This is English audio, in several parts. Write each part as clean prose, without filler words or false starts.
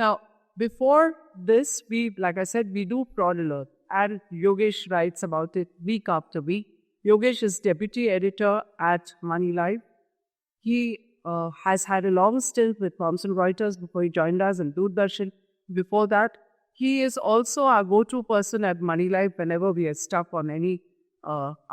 Now, before this, like I said, we do fraud alert, and Yogesh writes about it week after week. Yogesh is deputy editor at Moneylife. He has had a long stint with Thomson Reuters before he joined us, and Doordarshan before that. He is also our go-to person at Moneylife whenever we are stuck on any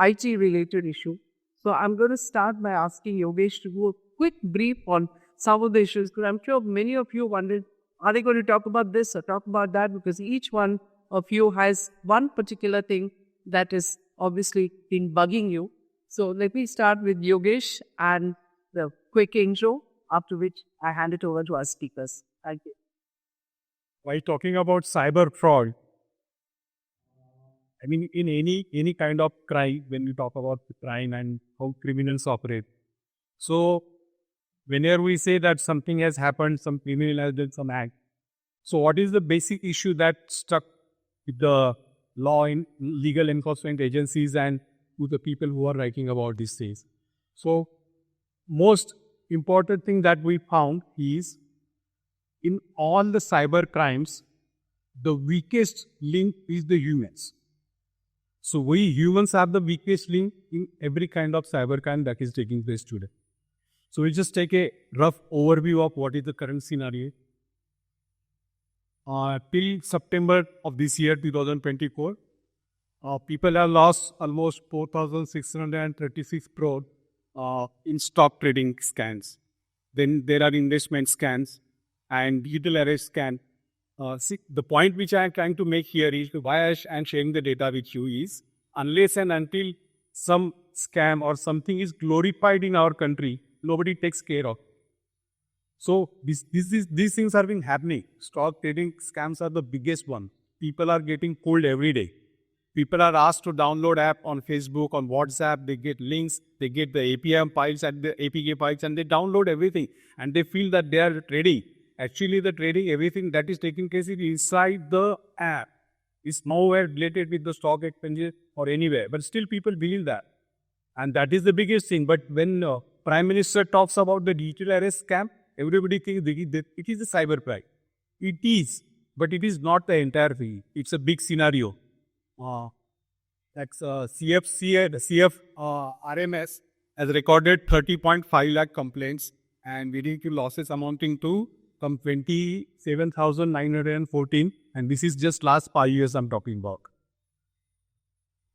IT-related issue. So I'm going to start by asking Yogesh to do a quick brief on some of the issues, because I'm sure many of you wondered, are they going to talk about this or talk about that? Because each one of you has one particular thing that is obviously been bugging you. So let me start with Yogesh and the quick intro, after which I hand it over to our speakers. Thank you. While talking about cyber fraud, I mean, in any kind of crime, when we talk about crime and how criminals operate. So, whenever we say that something has happened, some criminal has done some act. So, what is the basic issue that stuck with the law and legal enforcement agencies and to the people who are writing about these things? So, most important thing that we found is in all the cyber crimes, the weakest link is the humans. So we humans have the weakest link in every kind of cybercrime that is taking place today. So we'll just take a rough overview of what is the current scenario. Till September of this year, 2024, people have lost almost 4,636 crore in stock trading scams. Then there are investment scams and digital arrest scam. See, the point which I am trying to make here is why I am sharing the data with you is unless and until some scam or something is glorified in our country, nobody takes care of. So these things are being happening. Stock trading scams are the biggest one. People are getting pulled every day. People are asked to download app on Facebook, on WhatsApp. They get links, they get the API files and the APK files, and they download everything. And they feel that they are trading. Actually, the trading, everything that is taking place is inside the app. It's nowhere related with the stock exchange or anywhere. But still people believe that. And that is the biggest thing. But when Prime Minister talks about the digital arrest scam, everybody thinks it is a cyber crime. It is. But it is not the entire thing. It's a big scenario. RMS has recorded 30.5 lakh complaints and vehicle losses amounting to 27,914, and this is just last 5 years I'm talking about.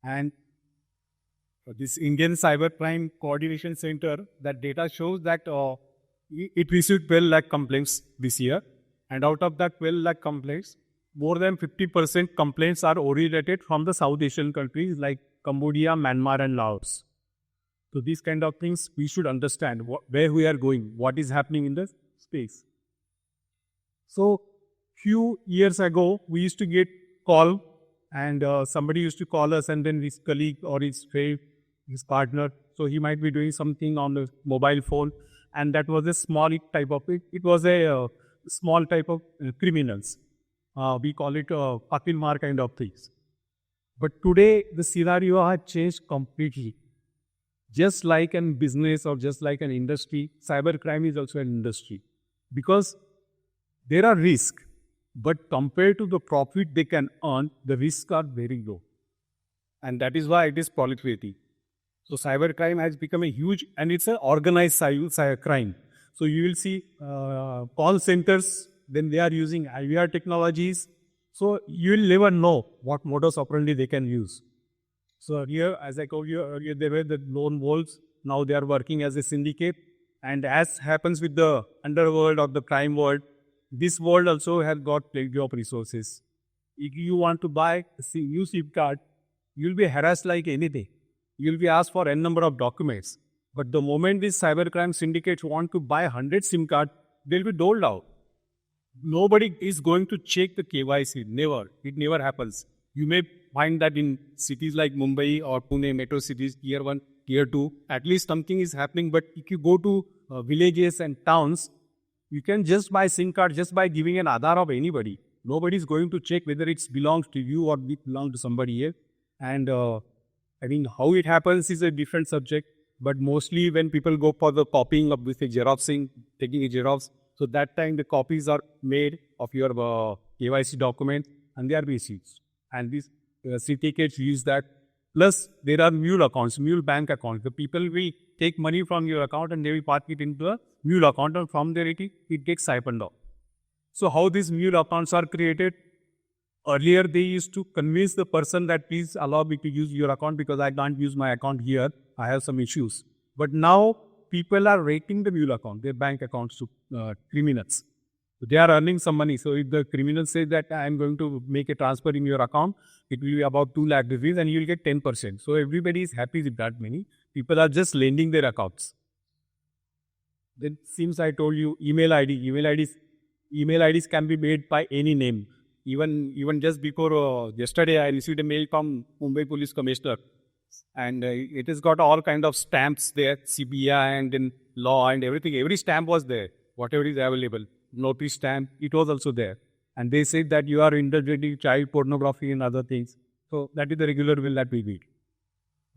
And this Indian Cybercrime Coordination Center, that data shows that it received 12 lakh complaints this year, and out of that 12 lakh complaints, more than 50% complaints are originated from the South Asian countries like Cambodia, Myanmar and Laos. So these kind of things we should understand where we are going, what is happening in the space. So, few years ago, we used to get call and somebody used to call us and then his colleague or his friend, his partner, so he might be doing something on the mobile phone, and that was a small type of it. It was a small type of criminals. We call it Pakilmar kind of things. But today, the scenario has changed completely. Just like in business or just like an industry, cybercrime is also an industry. Because there are risks, but compared to the profit they can earn, the risks are very low. And that is why it is proliferating. So cybercrime has become a huge, and it's an organized crime. So you will see call centers, then they are using IVR technologies. So you will never know what modus operandi they can use. So here, as I told you earlier, they were the lone wolves. Now they are working as a syndicate. And as happens with the underworld or the crime world, this world also has got plenty of resources. If you want to buy a new SIM card, you'll be harassed like anything. You'll be asked for n number of documents. But the moment these cybercrime syndicates want to buy 100 SIM cards, they'll be doled out. Nobody is going to check the KYC. Never. It never happens. You may find that in cities like Mumbai or Pune, metro cities, tier 1, tier 2, at least something is happening. But if you go to villages and towns, you can just buy SIM card just by giving an Aadhaar of anybody. Nobody is going to check whether it belongs to you or it belongs to somebody else. And I mean, how it happens is a different subject. But mostly when people go for the copying of with a xeroxing, taking a xerox, So that time the copies are made of your KYC document and they are receipts. And these certificates use that. Plus, there are mule accounts, mule bank accounts. The people will take money from your account and they will park it into a mule account, and from there it gets siphoned off. So how these mule accounts are created? Earlier, they used to convince the person that please allow me to use your account because I can't use my account here. I have some issues. But now people are rating the mule account, their bank accounts to criminals. So they are earning some money. So if the criminal says that I am going to make a transfer in your account, it will be about 2 lakh rupees and you will get 10%. So everybody is happy with that money. People are just lending their accounts. Then since I told you email IDs can be made by any name. Even just before yesterday, I received a mail from Mumbai Police Commissioner, and it has got all kind of stamps there, CBI and then law and everything. Every stamp was there, whatever is available. Notice stamp, it was also there. And they said that you are indulging in child pornography and other things. So that is the regular bill that we read.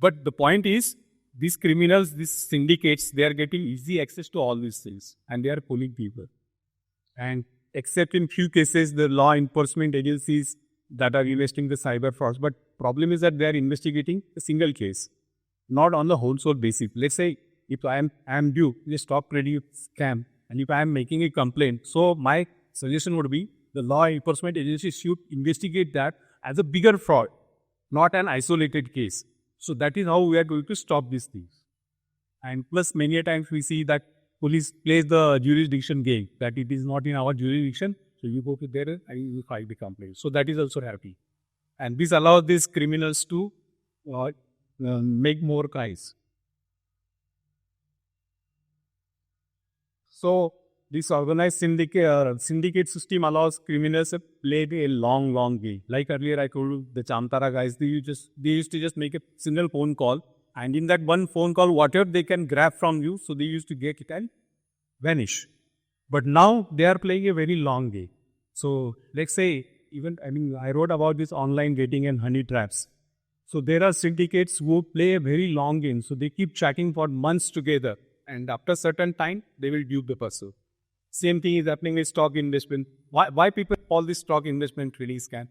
But the point is, these criminals, these syndicates, they are getting easy access to all these things, and they are pulling people. And except in few cases, the law enforcement agencies that are investigating the cyber frauds. But problem is that they are investigating a single case, not on the household basis. Let's say if I am due in a stock credit scam, and if I am making a complaint, so my suggestion would be the law enforcement agency should investigate that as a bigger fraud, not an isolated case. So that is how we are going to stop these things. And plus, many a times we see that police plays the jurisdiction game, that it is not in our jurisdiction, so you go to there and you file the complaint. So that is also happy. And this allows these criminals to make more crimes. So this organized syndicate system allows criminals to play a long game. Like earlier I told you, the Chamtara guys, they used to just make a single phone call, and in that one phone call, whatever they can grab from you, so they used to get it and vanish. But now they are playing a very long game. So let's say, I wrote about this online dating and honey traps. So there are syndicates who play a very long game. So they keep chatting for months together, and after a certain time, they will dupe the person. Same thing is happening with stock investment. Why people call this stock investment really scam?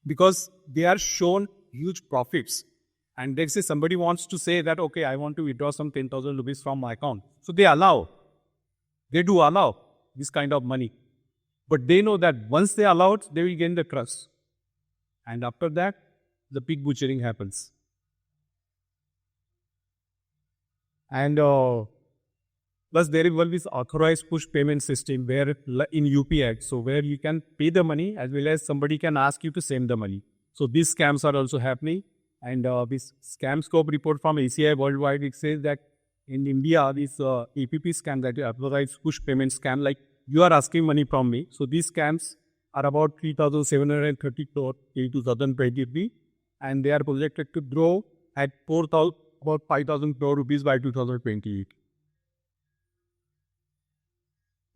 Because they are shown huge profits. And they say somebody wants to say that, okay, I want to withdraw some 10,000 rupees from my account. So they do allow this kind of money. But they know that once they allow it, they will gain the trust. And after that, the pig butchering happens. And plus there is this authorized push payment system where in UPI, so where you can pay the money as well as somebody can ask you to send the money. So these scams are also happening. And this scam scope report from ACI worldwide, it says that in India, this APP scam, that is authorized push payment scam, like you are asking money from me. So these scams are about 3,730 crore in 2023, and they are projected to grow at about 5,000 crore rupees by 2028.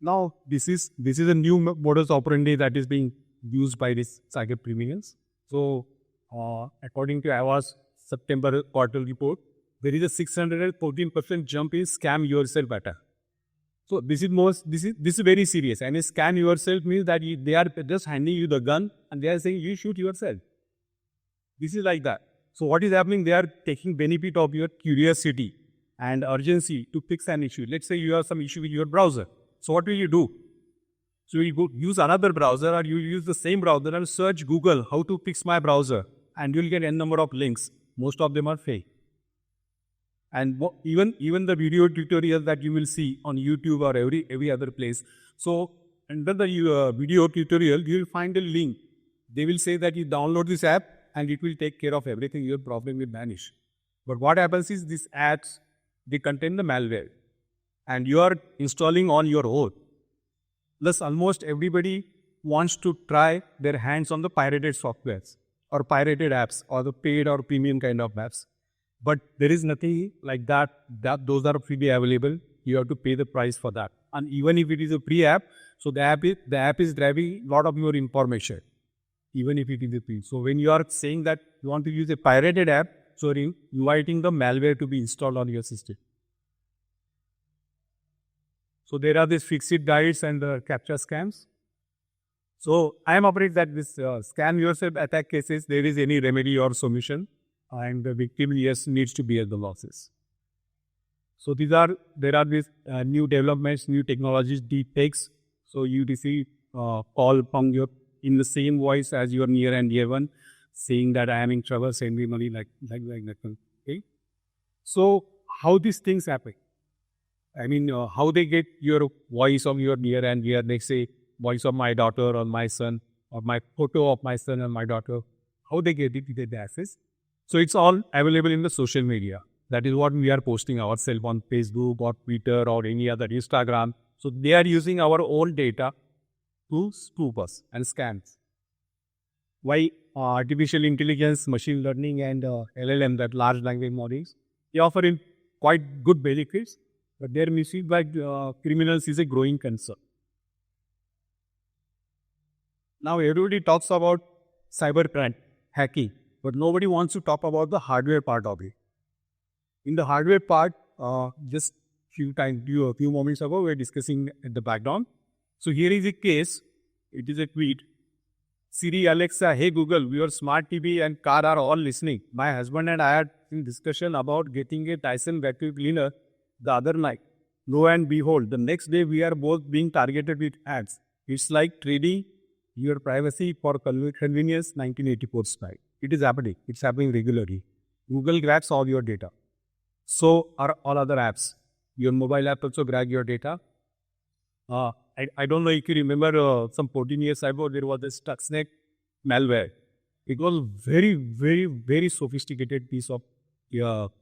Now, this is a new modus operandi that is being used by these cyber criminals. So, according to AWA's September quarter report, there is a 614% jump in scam yourself attack. So this is very serious. And a scam yourself means that they are just handing you the gun and they are saying you shoot yourself. This is like that. So what is happening? They are taking benefit of your curiosity and urgency to fix an issue. Let's say you have some issue with your browser. So what will you do? So you go use another browser, or you use the same browser and search Google how to fix my browser, and you'll get n number of links. Most of them are fake. And even the video tutorials that you will see on YouTube or every other place. So under the video tutorial, you will find a link. They will say that you download this app and it will take care of everything. Your problem will vanish. But what happens is these apps, they contain the malware, and you are installing on your own. Plus, almost everybody wants to try their hands on the pirated softwares or pirated apps or the paid or premium kind of apps. But there is nothing like that those are freely available. You have to pay the price for that. And even if it is a free app, so the app is driving a lot of your information, even if it is a free. So when you are saying that you want to use a pirated app, so you're inviting the malware to be installed on your system. So there are these Fixit guides and the capture scams. So I am afraid that this scam yourself attack cases, there is any remedy or solution, and the victim, yes, needs to bear the losses. So there are these new developments, new technologies, deep fakes. So you receive call from your in the same voice as your near and dear one, saying that I am in trouble, send me money like that. Okay. So how these things happen? I mean, how they get your voice of your near and dear, they say voice of my daughter or my son or my photo of my son and my daughter, how they get it, they access. So it's all available in the social media. That is what we are posting ourselves on Facebook or Twitter or any other Instagram. So they are using our own data to spoof us and scam. Why artificial intelligence, machine learning and LLM, that large language models, they offer in quite good benefits, but their misuse by criminals is a growing concern. Now everybody talks about cybercrime, hacking, but nobody wants to talk about the hardware part of it. In the hardware part, just a few moments ago, we were discussing at the background. So here is a case. It is a tweet. Siri, Alexa, hey Google, your smart TV and car are all listening. My husband and I had in discussion about getting a Dyson vacuum cleaner the other night. Lo and behold, the next day we are both being targeted with ads. It's like trading your privacy for convenience 1984 style. It is happening. It's happening regularly. Google grabs all your data. So are all other apps. Your mobile app also grab your data. I don't know if you remember some 14 years ago, there was a Stuxnet malware. It was very, very, very sophisticated piece of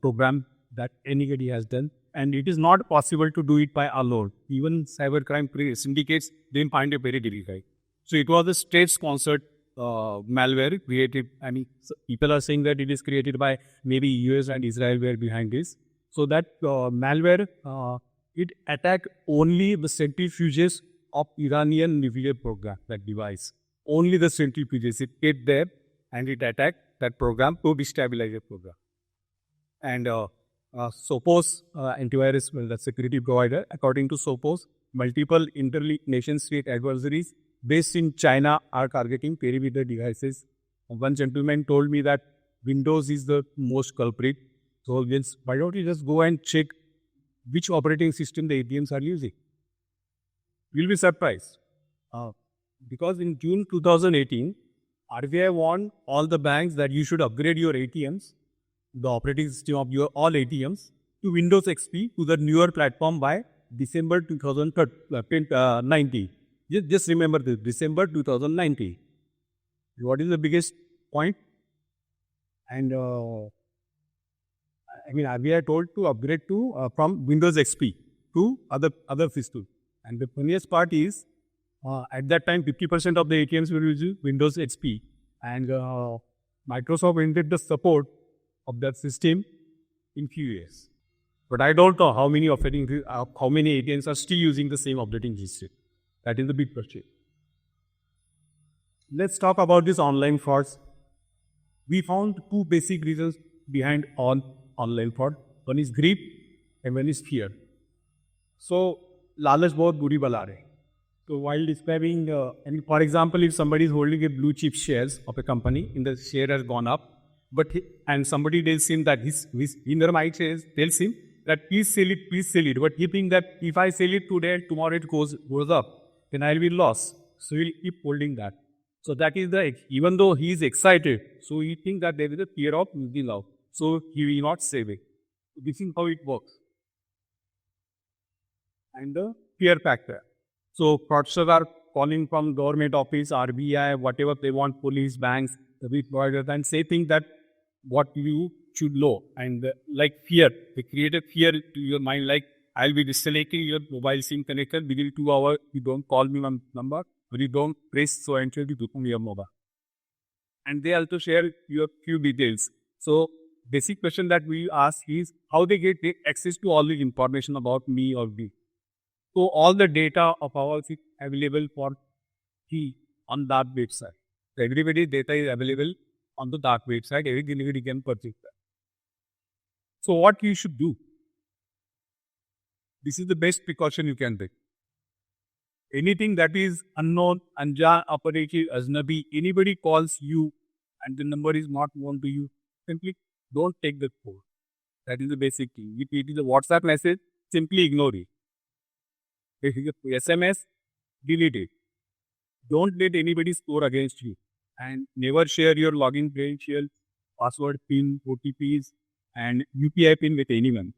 program that anybody has done. And it is not possible to do it by alone. Even cybercrime syndicates didn't find it very difficult. So it was a state-sponsored malware created. I mean, people are saying that it is created by maybe US and Israel were behind this. So that malware, it attacked only the centrifuges of Iranian nuclear program, that device. Only the centrifuges. It hit there and it attacked that program to destabilize the program. And Sophos antivirus, well, the security provider, according to Sophos, multiple nation-state adversaries based in China are targeting perimeter devices. One gentleman told me that Windows is the most culprit. So why don't you just go and check which operating system the ATMs are using? You'll be surprised. Because in June 2018, RBI warned all the banks that you should upgrade your ATMs, the operating system of your all ATMs, to Windows XP, to the newer platform by December 2019. Just remember this, December 2019. What is the biggest point? And RBI told to upgrade to from Windows XP to other systems. And the funniest part is, at that time, 50% of the ATMs were using Windows XP, and Microsoft ended the support of that system in few years. But I don't know how many ATMs are still using the same operating system. That is the big question. Let's talk about this online frauds. We found two basic reasons behind all online fraud. One is greed and one is fear. So, लालच बहुत बुरी बला रहे. So while describing, and for example, if somebody is holding a blue chip shares of a company, and the share has gone up, and somebody tells him that his inner mind tells him that please sell it. But he thinks that if I sell it today, tomorrow it goes up, then I'll be lost. So he'll keep holding that. So that is even though he is excited, so he thinks that there is a fear of losing out. So he will not save it. This is how it works. And the fear factor. So fraudsters are calling from government office, RBI, whatever they want, police, banks, service providers, and say things that what you should know. And like fear, they created fear to your mind, like I'll be disconnecting your mobile SIM connector within 2 hours. You don't call me on number, or you don't press so and so to your mobile. And they also share your few details. So basic question that we ask is how they get access to all the information about me or me. So all the data of ours is available for free on that website. So everybody's data is available on the dark website. Everybody can purchase that. So what you should do? This is the best precaution you can take. Anything that is unknown, anja, aparichit, ajnabi, anybody calls you and the number is not known to you, simply don't take the call. That is the basic thing. If it is a WhatsApp message, simply ignore it. If it is a SMS, delete it. Don't let anybody score against you. And never share your login credentials, password, PIN, OTPs, and UPI PIN with anyone.